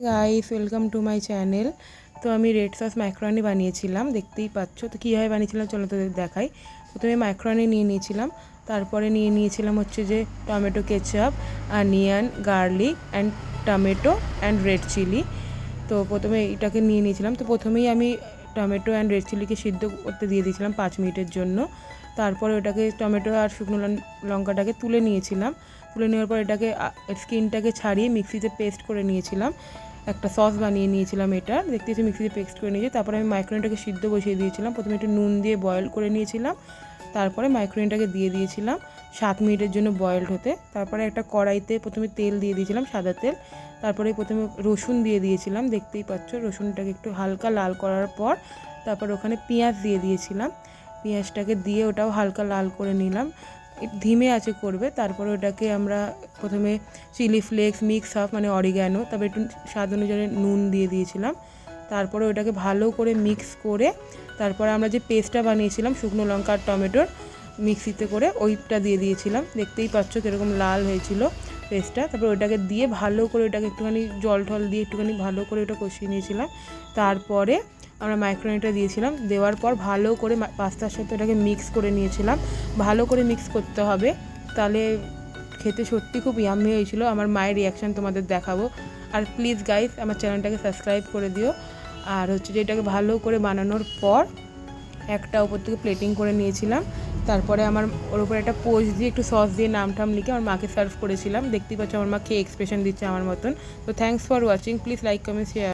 Guys welcome to my channel. তো আমি red sauce macaroni বানিয়েছিলাম, দেখতেই পাচ্ছ। তো কীভাবে বানিয়েছিলাম চলো তোদের দেখাই। প্রথমে ম্যাক্রনি নিয়ে নিয়েছিলাম, তারপরে নিয়ে নিয়েছিলাম হচ্ছে যে tomato ketchup, onion, garlic and tomato and red chilli. তো প্রথমে এটাকে নিয়ে নিয়েছিলাম। তো প্রথমেই আমি টমেটো অ্যান্ড রেড চিলিকে সিদ্ধ করতে দিয়ে দিয়েছিলাম 5 মিনিটের জন্য। তারপরে ওটাকে টমেটো আর শুকনো লঙ্কাটাকে তুলে নিয়েছিলাম। তুলে নেওয়ার পর এটাকে স্কিনটাকে ছাড়িয়ে মিক্সিতে পেস্ট করে নিয়েছিলাম। একটা সস বানিয়ে নিয়েছিলাম, এটা দেখতে হচ্ছে মিক্সিতে পেস্ট করে নিয়েছি। তারপরে আমি মাইক্রোওয়েভটাকে সিদ্ধ বসিয়ে দিয়েছিলাম। প্রথমে একটু নুন দিয়ে বয়েল করে নিয়েছিলাম, তারপরে মাইক্রোওয়েভটাকে দিয়ে দিয়েছিলাম 7 মিনিটের জন্য বয়েলড হতে। তারপরে একটা কড়াইতে প্রথমে তেল দিয়ে দিয়েছিলাম, সাদা তেল। তারপরে প্রথমে রসুন দিয়ে দিয়েছিলাম, দেখতেই পাচ্ছ। রসুনটাকে একটু হালকা লাল করার পর তারপর ওখানে পেঁয়াজ দিয়ে দিয়েছিলাম। পেঁয়াজটাকে দিয়ে ওটাও হালকা লাল করে নিলাম, ধিমে আঁচে করবে। তারপরে ওটাকে আমরা প্রথমে চিলি ফ্লেক্স, মিক্স হাফ মানে অরিগ্যানো, তারপরে একটু স্বাদ অনুযায়ী নুন দিয়ে দিয়েছিলাম। তারপরে ওটাকে ভালো করে মিক্স করে তারপরে আমরা যে পেস্টটা বানিয়েছিলাম শুকনো লঙ্কা আর টমেটোর মিক্সিতে করে ওইটা দিয়ে দিয়েছিলাম। দেখতেই পাচ্ছ কীরকম লাল হয়েছিল পেস্টটা। তারপরে ওটাকে দিয়ে ভালো করে ওটাকে একটুখানি জল ঠল দিয়ে একটুখানি ভালো করে ওটা কষিয়ে নিয়েছিলাম। তারপরে আমরা মাইক্রোওয়েভটা দিয়েছিলাম, দেওয়ার পর ভালো করে পাস্তার সাথে ওটাকে মিক্স করে নিয়েছিলাম। ভালো করে মিক্স করতে হবে, তাহলে খেতে সত্যি খুব ইয়াম্মি হয়েছিল। আমার মায়ের রিয়াকশান তোমাদের দেখাবো। আর প্লিজ গাইস আমার চ্যানেলটাকে সাবস্ক্রাইব করে দিও। আর হচ্ছে যে এটাকে ভালো করে বানানোর পর একটা উপর থেকে প্লেটিং করে নিয়েছিলাম। তারপরে আমার ওর উপরে একটা পোস্ট দিয়ে একটু সস দিয়ে নাম টাম লিখে আমার মাকে সার্ভ করেছিলাম। দেখতেই পাচ্ছ আমার মা খেয়ে এক্সপ্রেশন দিচ্ছে আমার মতন। তো thanks for watching, please like, comment, share.